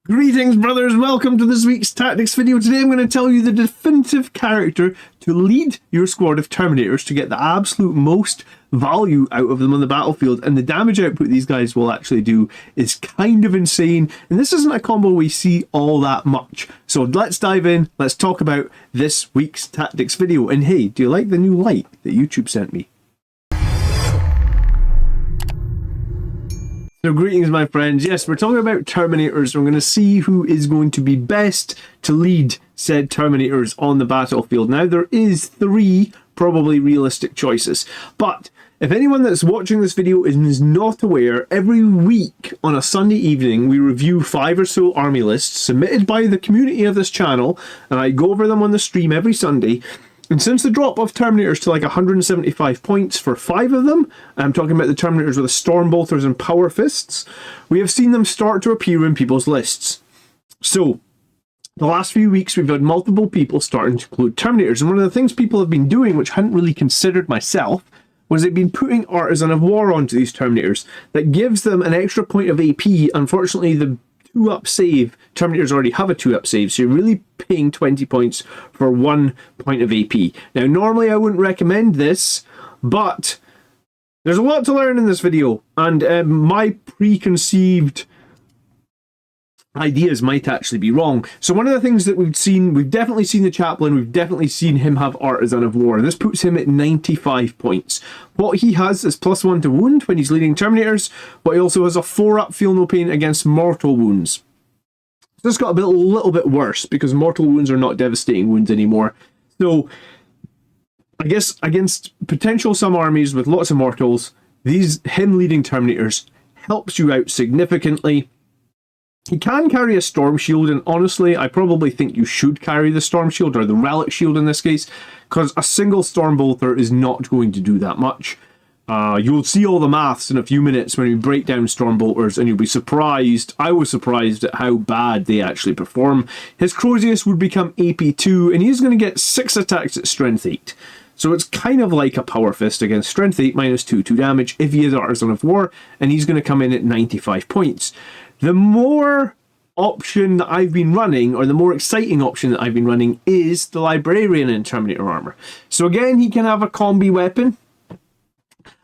Greetings, brothers. Welcome to this week's tactics video. Today I'm going to tell you the definitive character to lead your squad of Terminators to get the absolute most value out of them on the battlefield, and the damage output these guys will actually do is kind of insane, and this isn't a combo we see all that much. So let's dive in, let's talk about this week's tactics video. And hey, do you like the new light that YouTube sent me? So greetings, my friends. Yes, we're talking about Terminators. We're going to see who is going to be best to lead said Terminators on the battlefield. Now, there is 3 probably realistic choices, but if anyone that's watching this video is not aware, every week on a Sunday evening we review 5 or so army lists submitted by the community of this channel, and I go over them on the stream every Sunday. And since the drop of Terminators to like 175 points for 5 of them, I'm talking about the Terminators with the Storm Bolters and Power Fists, we have seen them start to appear in people's lists. So, the last few weeks we've had multiple people starting to include Terminators, and one of the things people have been doing, which I hadn't really considered myself, was they've been putting Artisan of War onto these Terminators. That gives them an extra point of AP. Unfortunately, the 2-up save, Terminators already have a 2-up save, so you're really paying 20 points for 1 point of AP. Now, normally I wouldn't recommend this, but there's a lot to learn in this video, and my preconceived ideas might actually be wrong. So one of the things that we've definitely seen the Chaplain, we've definitely seen him have Artisan of War. This puts him at 95 points. What he has is +1 to wound when he's leading Terminators, but he also has a 4-up feel no pain against mortal wounds. This got a little bit worse because mortal wounds are not devastating wounds anymore. So I guess against potential some armies with lots of mortals, him leading Terminators helps you out significantly. He can carry a Storm Shield, and honestly, I probably think you should carry the Storm Shield, or the Relic Shield in this case, because a single Storm Bolter is not going to do that much. You'll see all the maths in a few minutes when we break down Storm Bolters, and you'll be surprised. I was surprised at how bad they actually perform. His Crozius would become AP2, and he's going to get 6 attacks at Strength 8. So it's kind of like a Power Fist against Strength 8 -2 damage if he is Artisan of War, and he's going to come in at 95 points. The more option that I've been running, or the more exciting option that I've been running, is the Librarian in Terminator Armour. So again, he can have a combi weapon.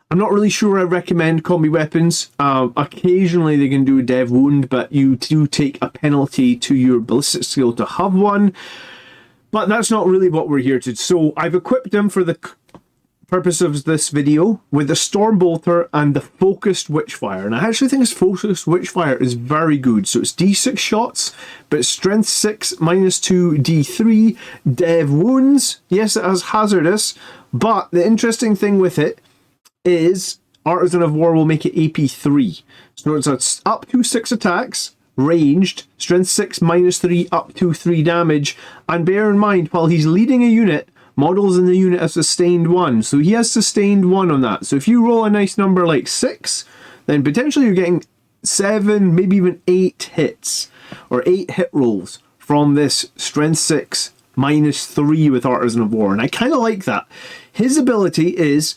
I'm not really sure I recommend combi weapons. Occasionally they can do a dev wound, but you do take a penalty to your ballistic skill to have one. But that's not really what we're here to. So I've equipped him for the purpose of this video with the Storm Bolter and the Focused Witchfire, and I actually think his Focused Witchfire is very good. So it's D6 shots, but Strength 6 -2 D3 dev wounds. Yes, it has hazardous, but the interesting thing with it is Artisan of War will make it AP3, so it's up to 6 attacks, ranged, Strength 6 -3 up to 3 damage, and bear in mind, while he's leading a unit, models in the unit have sustained 1, so he has sustained 1 on that. So if you roll a nice number like 6, then potentially you're getting 7, maybe even 8 hits, or 8 hit rolls from this Strength 6 -3 with Artisan of War, and I kind of like that. His ability is,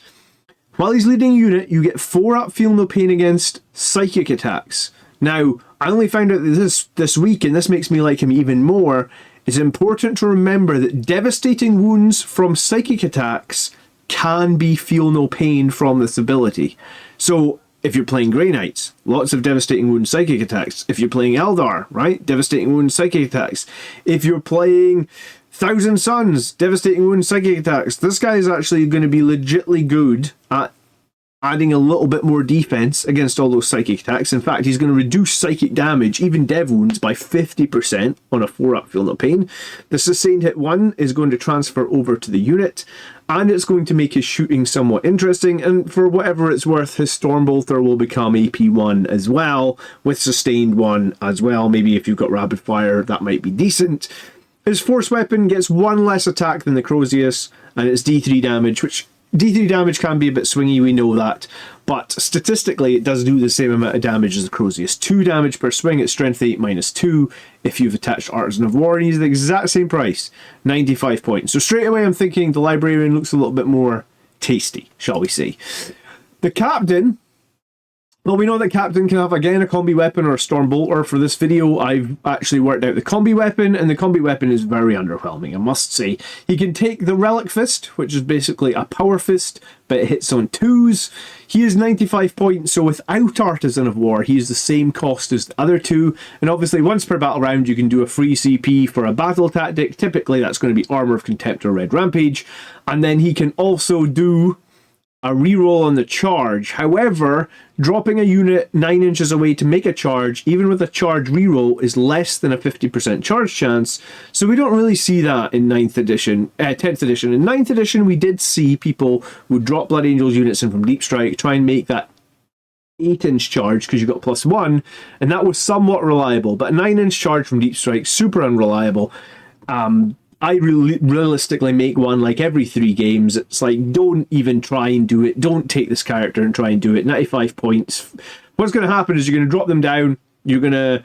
while he's leading a unit, you get 4-up feel no pain against psychic attacks. Now, I only found out this week, and this makes me like him even more. It's important to remember that devastating wounds from psychic attacks can be feel no pain from this ability. So if you're playing Grey Knights, lots of devastating wound psychic attacks. If you're playing Eldar, right, devastating wound psychic attacks. If you're playing Thousand Suns, devastating wound psychic attacks. This guy is actually going to be legitly good at adding a little bit more defense against all those psychic attacks. In fact, he's going to reduce psychic damage, even dev wounds, by 50% on a 4-up feel no pain. The sustained hit 1 is going to transfer over to the unit, and it's going to make his shooting somewhat interesting, and for whatever it's worth, his Storm Bolter will become AP1 as well, with sustained 1 as well. Maybe if you've got rapid fire, that might be decent. His Force Weapon gets 1 less attack than the Crozius, and it's D3 damage, which D3 damage can be a bit swingy, we know that, but statistically it does do the same amount of damage as the Crozius. 2 damage per swing at Strength 8 -2 if you've attached Artisan of War, and he's the exact same price, 95 points. So straight away I'm thinking the Librarian looks a little bit more tasty, shall we say. The Captain Well, we know that Captain can have, again, a combi weapon or a storm bolter. For this video, I've actually worked out the combi weapon, and the combi weapon is very underwhelming, I must say. He can take the Relic Fist, which is basically a power fist, but it hits on 2s. He is 95 points, so without Artisan of War, he is the same cost as the other two. And obviously, once per battle round, you can do a free CP for a battle tactic. Typically, that's going to be Armour of Contempt or Red Rampage. And then he can also do a reroll on the charge. However, dropping a unit 9 inches away to make a charge, even with a charge reroll, is less than a 50% charge chance. So we don't really see that in 10th edition. In 9th edition, we did see people would drop Blood Angels units in from Deep Strike, try and make that 8-inch charge because you got +1, and that was somewhat reliable. But a 9-inch charge from Deep Strike, super unreliable. I realistically make one like every 3 games. It's like, don't even try and do it. Don't take this character and try and do it. 95 points. What's going to happen is you're going to drop them down. You're going to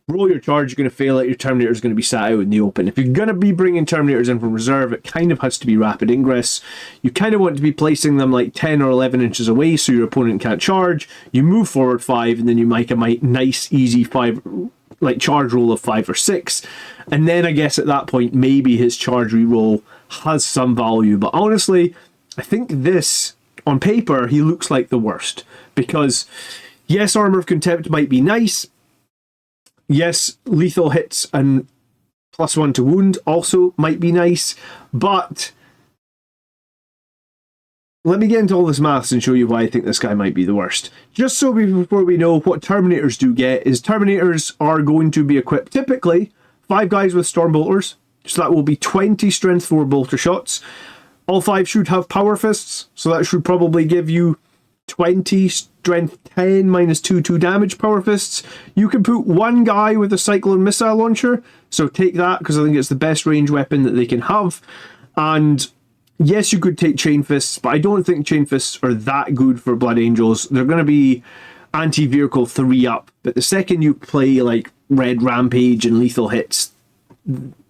roll your charge. You're going to fail it. Your Terminator is going to be sat out in the open. If you're going to be bringing Terminators in from reserve, it kind of has to be rapid ingress. You kind of want to be placing them like 10 or 11 inches away so your opponent can't charge. You move forward 5, and then you make a nice, easy 5... like charge roll of 5 or 6, and then I guess at that point maybe his charge reroll has some value. But honestly, I think this, on paper, he looks like the worst, because yes, Armour of Contempt might be nice, yes, lethal hits and +1 to wound also might be nice, but let me get into all this maths and show you why I think this guy might be the worst. Just so before we know, what Terminators do get is Terminators are going to be equipped typically 5 guys with Storm Bolters, so that will be 20 Strength 4 bolter shots. All 5 should have Power Fists, so that should probably give you 20 Strength 10 -2 damage Power Fists. You can put 1 guy with a Cyclone Missile Launcher, so take that because I think it's the best range weapon that they can have. And yes, you could take Chain Fists, but I don't think Chain Fists are that good for Blood Angels. They're going to be anti-vehicle 3 up, but the second you play like Red Rampage and lethal hits,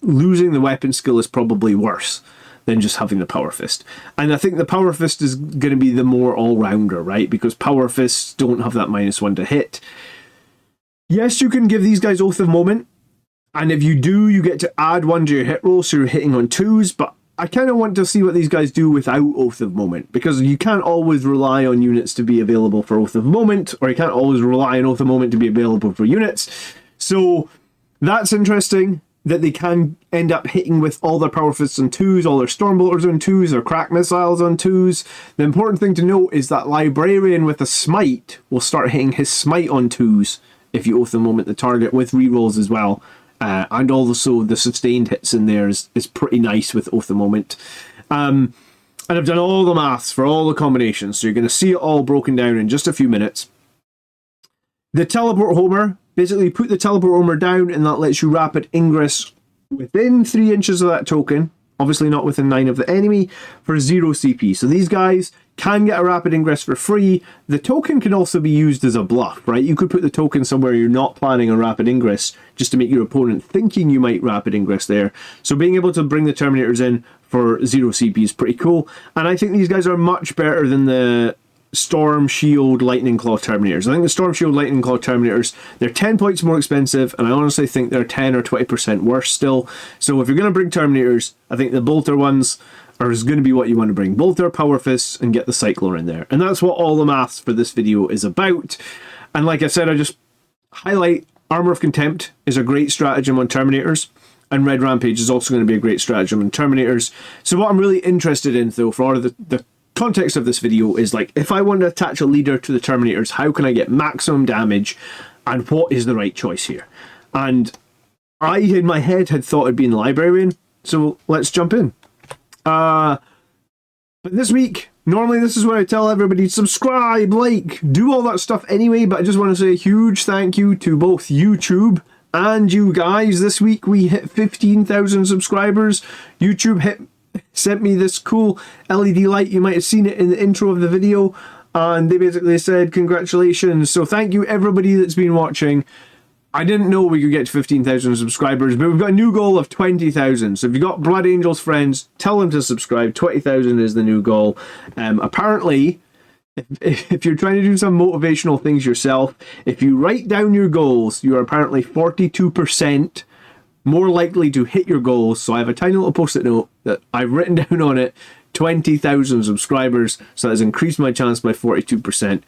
losing the weapon skill is probably worse than just having the Power Fist. And I think the Power Fist is going to be the more all-rounder, right? Because Power Fists don't have that -1 to hit. Yes, you can give these guys Oath of Moment, and if you do, you get to add 1 to your hit roll, so you're hitting on 2s, but I kind of want to see what these guys do without Oath of Moment, because you can't always rely on units to be available for Oath of Moment, or you can't always rely on Oath of Moment to be available for units. So that's interesting that they can end up hitting with all their Power Fists on 2s, all their Storm Bolters on 2s, or Crack Missiles on 2s. The important thing to note is that Librarian with a Smite will start hitting his Smite on 2s if you Oath of Moment the target, with rerolls as well. And also the sustained hits in there is pretty nice with Oath of Moment. And I've done all the maths for all the combinations, so you're going to see it all broken down in just a few minutes. The Teleport Homer, basically put the Teleport Homer down, and that lets you rapid ingress within 3 inches of that token, obviously not within 9 of the enemy, for 0 CP. So these guys can get a rapid ingress for free. The token can also be used as a bluff, right? You could put the token somewhere you're not planning a rapid ingress just to make your opponent thinking you might rapid ingress there. So being able to bring the Terminators in for 0 CP is pretty cool. And I think these guys are much better than the Storm Shield Lightning Claw Terminators. I think the Storm Shield Lightning Claw Terminators, they're 10 points more expensive, and I honestly think they're 10 or 20% worse still. So if you're going to bring Terminators, I think the Bolter ones are going to be what you want to bring. Bolter, Power Fists, and get the Cyclone in there. And that's what all the maths for this video is about. And like I said, I just highlight Armour of Contempt is a great stratagem on Terminators, and Red Rampage is also going to be a great stratagem on Terminators. So what I'm really interested in, though, for all of the context of this video is, like, if I want to attach a leader to the Terminators, how can I get maximum damage, and what is the right choice here? And I, in my head, had thought it'd been Librarian, so let's jump in. But this week, normally this is where I tell everybody subscribe, like, do all that stuff anyway, but I just want to say a huge thank you to both YouTube and you guys. This week we hit 15,000 subscribers. YouTube sent me this cool LED light. You might have seen it in the intro of the video, and they basically said congratulations. So thank you everybody that's been watching. I didn't know we could get to 15,000 subscribers, but we've got a new goal of 20,000. So if you've got Blood Angels friends, tell them to subscribe. 20,000 is the new goal. Apparently, if you're trying to do some motivational things yourself, if you write down your goals, you are apparently 42% more likely to hit your goals. So I have a tiny little post-it note that I've written down on it, 20,000 subscribers, so that has increased my chance by 42%.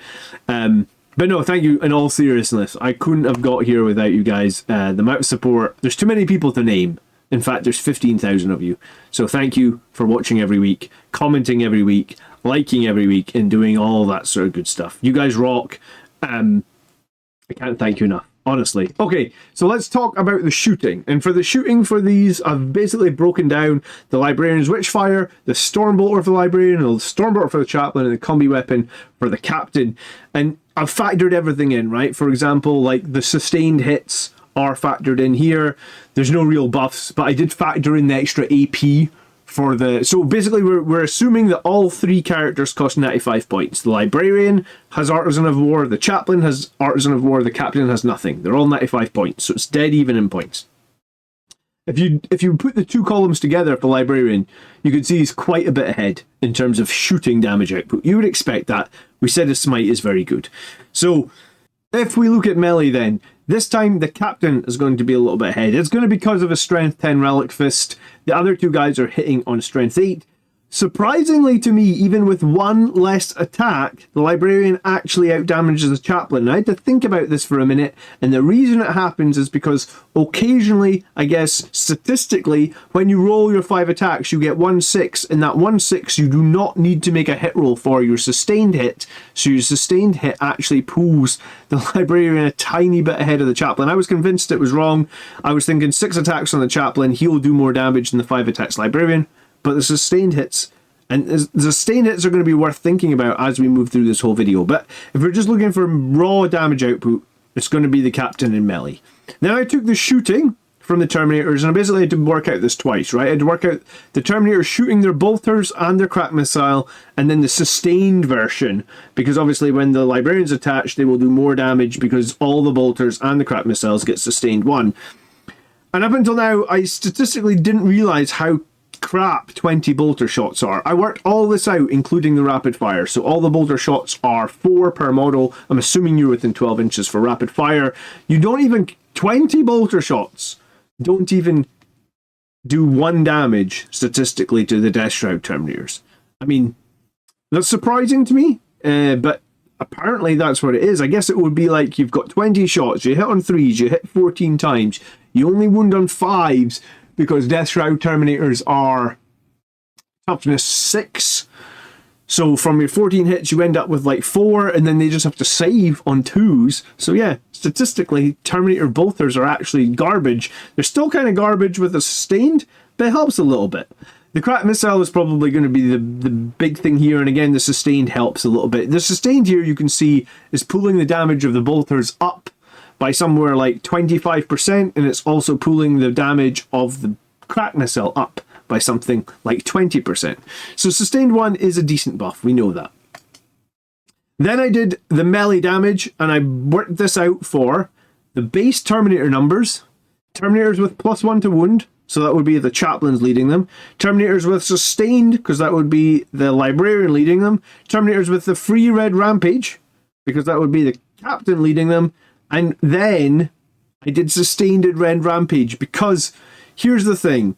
But no, thank you in all seriousness. I couldn't have got here without you guys. The amount of support, there's too many people to name. In fact, there's 15,000 of you. So thank you for watching every week, commenting every week, liking every week, and doing all that sort of good stuff. You guys rock. I can't thank you enough, honestly. Okay, so let's talk about the shooting. And for the shooting for these, I've basically broken down the Librarian's Witchfire, the Stormbolter for the Librarian, the Stormbolter for the Chaplain, and the combi weapon for the Captain. And I've factored everything in, right? For example, like the sustained hits are factored in here. There's no real buffs, but I did factor in the extra AP for the... So basically we're assuming that all three characters cost 95 points. The Librarian has Artisan of War, the Chaplain has Artisan of War, the Captain has nothing. They're all 95 points, so it's dead even in points. If you put the two columns together for Librarian, you can see he's quite a bit ahead in terms of shooting damage output. You would expect that. We said his smite is very good. So if we look at melee then, this time the Captain is going to be a little bit ahead. It's going to be because of a Strength 10 Relic Fist. The other two guys are hitting on Strength 8. Surprisingly to me, even with one less attack, the Librarian actually outdamages the Chaplain. I had to think about this for a minute, and the reason it happens is because occasionally, I guess statistically, when you roll your 5 attacks, you get 1/6, and that 1/6 you do not need to make a hit roll for your sustained hit, so your sustained hit actually pulls the Librarian a tiny bit ahead of the Chaplain. I was convinced it was wrong. I was thinking 6 attacks on the Chaplain, he'll do more damage than the 5 attacks Librarian. But the sustained hits, and the sustained hits are going to be worth thinking about as we move through this whole video. But if we're just looking for raw damage output, it's going to be the Captain in melee. Now I took the shooting from the Terminators, and I basically had to work out this twice, right? I had to work out the Terminators shooting their bolters and their crack missile, and then the sustained version, because obviously when the Librarian's attached, they will do more damage because all the bolters and the crack missiles get sustained 1. And up until now, I statistically didn't realize how crap 20 bolter shots are. I worked all this out, including the rapid fire. So all the bolter shots are 4 per model. I'm assuming you're within 12 inches for rapid fire. You don't even... 20 bolter shots don't even do 1 damage statistically to the Death Shroud Terminators. I mean, that's surprising to me, but apparently that's what it is. I guess it would be like you've got 20 shots, you hit on 3s, you hit 14 times, you only wound on 5s, because Death Shroud Terminators are toughness 6. So from your 14 hits, you end up with like 4, and then they just have to save on 2s. So yeah, statistically, Terminator bolters are actually garbage. They're still kind of garbage with a sustained, but it helps a little bit. The crack missile is probably going to be the big thing here, and again, the sustained helps a little bit. The sustained here, you can see, is pulling the damage of the bolters up by somewhere like 25%, and it's also pulling the damage of the crack missile up by something like 20%. So sustained 1 is a decent buff, we know that. Then I did the melee damage, and I worked this out for the base Terminator numbers. Terminators with +1 to wound, so that would be the Chaplains leading them. Terminators with sustained, because that would be the Librarian leading them. Terminators with the free red rampage, because that would be the Captain leading them. And then I did sustained at red rampage, because here's the thing.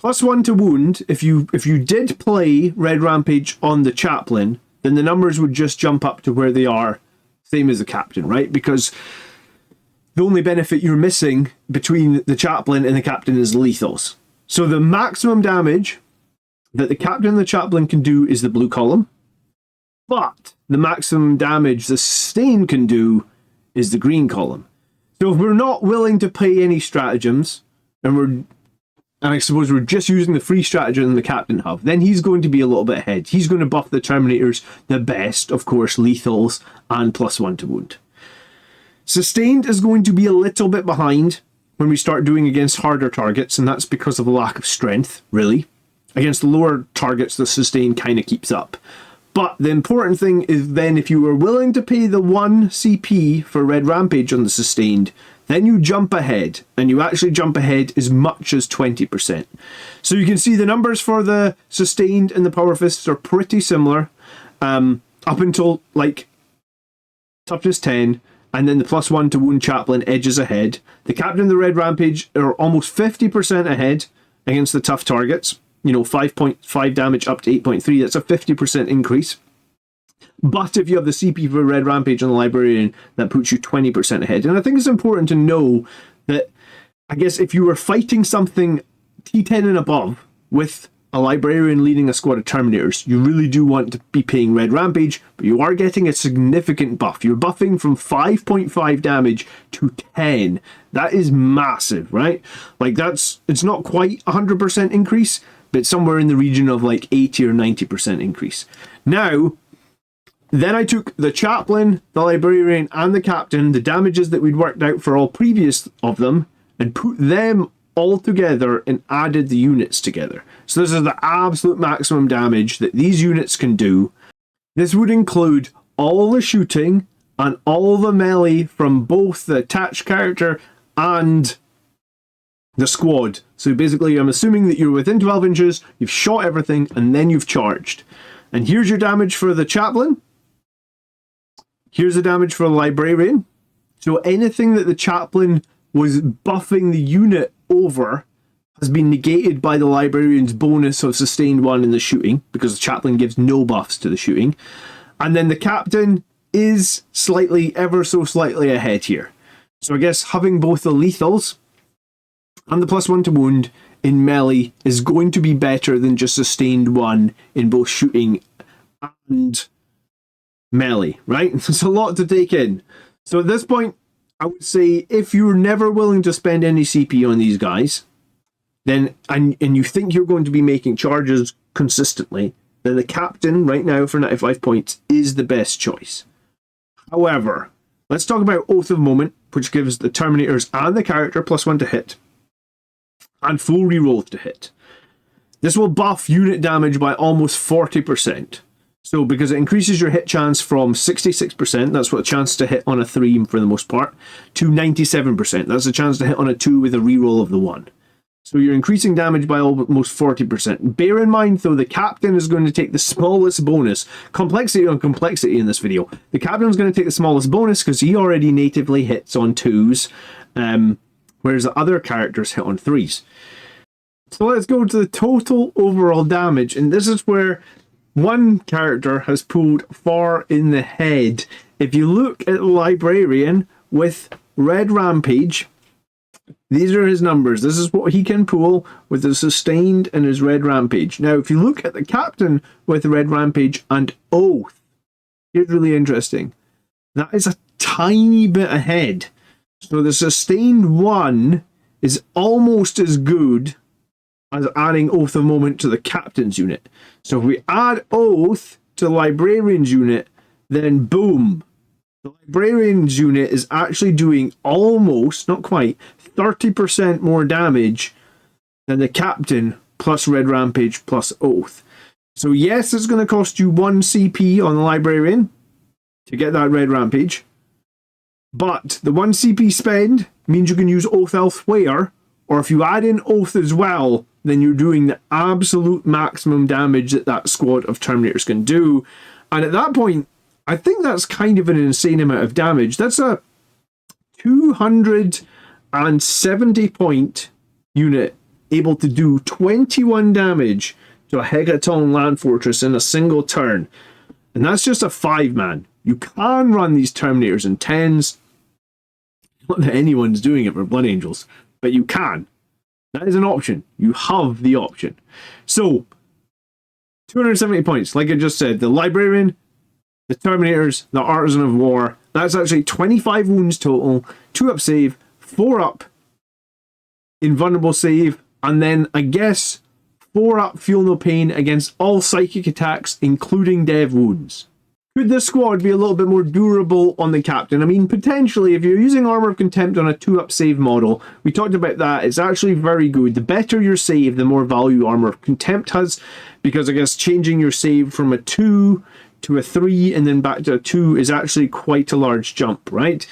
+1 to wound, if you did play red rampage on the Chaplain, then the numbers would just jump up to where they are, same as the Captain, right? Because the only benefit you're missing between the Chaplain and the Captain is lethals. So the maximum damage that the Captain and the Chaplain can do is the blue column, but the maximum damage the sustained can do is the green column. So if we're not willing to pay any stratagems, and I suppose we're just using the free stratagem the Captain have, then he's going to be a little bit ahead. He's going to buff the Terminators the best, of course, lethals and +1 to wound. Sustained is going to be a little bit behind when we start doing against harder targets, and that's because of a lack of strength, really. Against the lower targets, the sustained kind of keeps up. But the important thing is then if you were willing to pay the 1 CP for Red Rampage on the sustained, then you jump ahead, and you actually jump ahead as much as 20%. So you can see the numbers for the sustained and the power fists are pretty similar. up until like toughness 10, and then the +1 to wound chaplain edges ahead. The captain and the red rampage are almost 50% ahead against the tough targets. 5.5 damage up to 8.3. That's a 50% increase. But if you have the CP for red rampage on the librarian, that puts you 20% ahead. And I think it's important to know that, I guess, if you were fighting something T10 and above with a librarian leading a squad of Terminators, you really do want to be paying red rampage, but you are getting a significant buff. You're buffing from 5.5 damage to 10. That is massive, right? Like, it's not quite 100% increase, but somewhere in the region of like 80 or 90% increase. Now, then I took the chaplain, the librarian, and the captain, the damages that we'd worked out for all previous of them, and put them all together and added the units together. So this is the absolute maximum damage that these units can do. This would include all the shooting and all the melee from both the attached character and the squad. So basically, I'm assuming that you're within 12 inches, you've shot everything, and then you've charged. And here's your damage for the chaplain. Here's the damage for the librarian. So anything that the chaplain was buffing the unit over has been negated by the librarian's bonus of sustained 1 in the shooting, because the chaplain gives no buffs to the shooting. And then the captain is ever so slightly ahead here. So I guess having both the lethals and the +1 to wound in melee is going to be better than just sustained 1 in both shooting and melee, right? It's a lot to take in. So at this point, I would say if you're never willing to spend any CP on these guys, then and you think you're going to be making charges consistently, then the captain right now for 95 points is the best choice. However, let's talk about Oath of Moment, which gives the Terminators and the character +1 to hit and full reroll to hit. This will buff unit damage by almost 40%. So because it increases your hit chance from 66%, that's what a chance to hit on a 3 for the most part, to 97%. That's a chance to hit on a 2 with a reroll of the 1. So you're increasing damage by almost 40%. Bear in mind, though, the captain is going to take the smallest bonus. Complexity on complexity in this video. The captain is going to take the smallest bonus because he already natively hits on 2s, whereas the other characters hit on 3s. So let's go to the total overall damage, and this is where one character has pulled far in the head. If you look at the librarian with red rampage, these are his numbers. This is what he can pull with his sustained and his red rampage. Now, if you look at the captain with red rampage and oath, here's really interesting. That is a tiny bit ahead. So the sustained 1 is almost as good as adding Oath of Moment to the captain's unit. So if we add Oath to the librarian's unit, then boom. The librarian's unit is actually doing almost, not quite, 30% more damage than the captain plus red rampage plus Oath. So yes, it's going to cost you 1 CP on the librarian to get that red rampage. But the 1 CP spend means you can use Oath elsewhere, or if you add in Oath as well, then you're doing the absolute maximum damage that that squad of Terminators can do. And at that point, I think that's kind of an insane amount of damage. That's a 270 point unit able to do 21 damage to a Hecaton land fortress in a single turn. And that's just a 5-man. You can run these Terminators in 10s. Not that anyone's doing it for Blood Angels, but you can. That is an option. You have the option. So, 270 points. Like I just said, the Librarian, the Terminators, the Artisan of War. That's actually 25 wounds total, 2 up save, 4 up invulnerable save, and then I guess 4 up feel no pain against all psychic attacks, including dev wounds. Could this squad be a little bit more durable on the captain? I mean, potentially, if you're using Armour of Contempt on a 2-up save model, we talked about that, it's actually very good. The better your save, the more value Armour of Contempt has, because I guess changing your save from a 2 to a 3 and then back to a 2 is actually quite a large jump, right?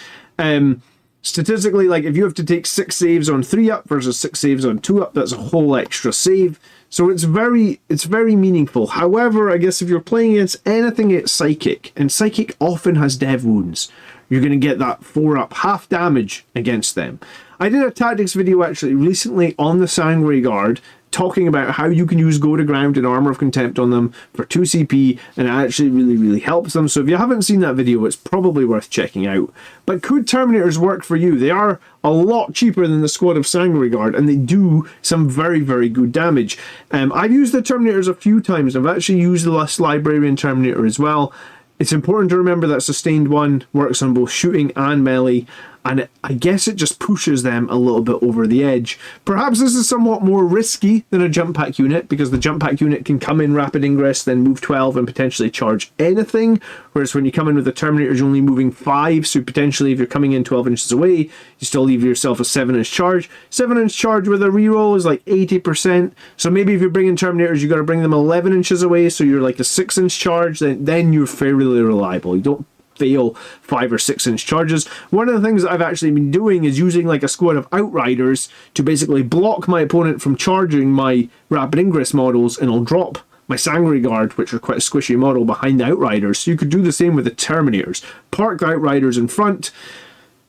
Statistically, like if you have to take 6 saves on 3 up versus 6 saves on 2 up, that's a whole extra save. So it's very meaningful. However, I guess if you're playing against anything at Psychic, and Psychic often has dev wounds, you're going to get that 4 up half damage against them. I did a tactics video actually recently on the Sangre Guard, talking about how you can use Go to Ground and Armour of Contempt on them for 2 CP, and it actually really helps them. So if you haven't seen that video, it's probably worth checking out. But could Terminators work for you? They are a lot cheaper than the squad of Sangre Guard, and they do some very good damage. I've used the Terminators a few times. I've actually used the last Librarian Terminator as well. It's important to remember that Sustained 1 works on both shooting and melee, and I guess it just pushes them a little bit over the edge. Perhaps this is somewhat more risky than a jump pack unit, because the jump pack unit can come in rapid ingress, then move 12 and potentially charge anything, whereas when you come in with the Terminator, you're only moving 5, so potentially if you're coming in 12 inches away, you still leave yourself a 7-inch charge. 7-inch charge with a reroll is like 80%, so maybe if you're bringing Terminators, you got to bring them 11 inches away, so you're like a 6-inch charge, then you're fairly reliable. You don't fail 5 or 6-inch charges. One of the things that I've actually been doing is using like a squad of Outriders to basically block my opponent from charging my rapid ingress models, and I'll drop my Sangre Guard, which are quite a squishy model, behind the Outriders. So you could do the same with the Terminators. Park the Outriders in front,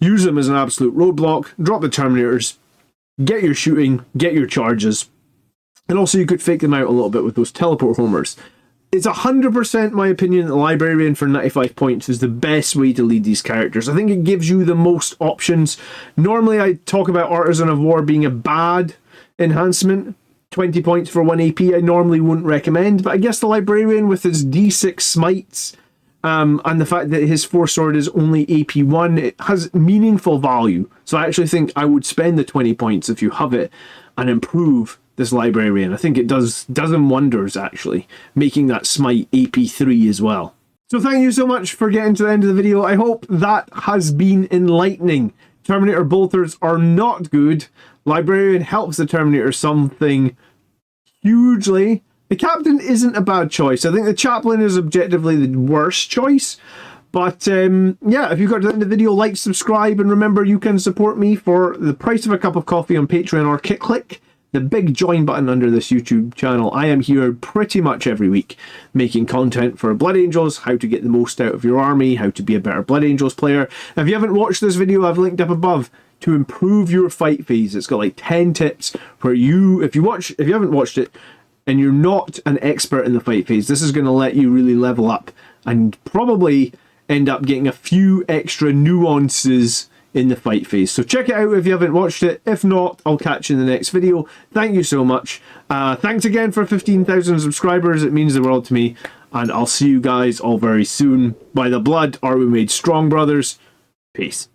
use them as an absolute roadblock, drop the Terminators, get your shooting, get your charges, and also you could fake them out a little bit with those teleport homers. It's 100% my opinion that the Librarian for 95 points is the best way to lead these characters. I think it gives you the most options. Normally I talk about Artisan of War being a bad enhancement. 20 points for 1 AP I normally wouldn't recommend, but I guess the Librarian with his D6 smites, and the fact that his 4-sword is only AP 1, it has meaningful value. So I actually think I would spend the 20 points if you have it and improve this Librarian. I think it does him wonders, actually, making that smite AP3 as well. So thank you so much for getting to the end of the video. I hope that has been enlightening. Terminator bolters are not good. Librarian helps the Terminator something hugely. The Captain isn't a bad choice. I think the Chaplain is objectively the worst choice. But yeah, if you got to the end of the video, like, subscribe, and remember you can support me for the price of a cup of coffee on Patreon or click the big join button under this YouTube channel. I am here pretty much every week making content for Blood Angels, how to get the most out of your army, how to be a better Blood Angels player. If you haven't watched this video, I've linked up above to improve your fight phase. It's got like 10 tips where you, if you haven't watched it and you're not an expert in the fight phase, this is going to let you really level up and probably end up getting a few extra nuances in the fight phase. So check it out if you haven't watched it. If not, I'll catch you in the next video. Thank you so much. Thanks again for 15,000 subscribers. It means the world to me. And I'll see you guys all very soon. By the blood are we made strong, brothers. Peace.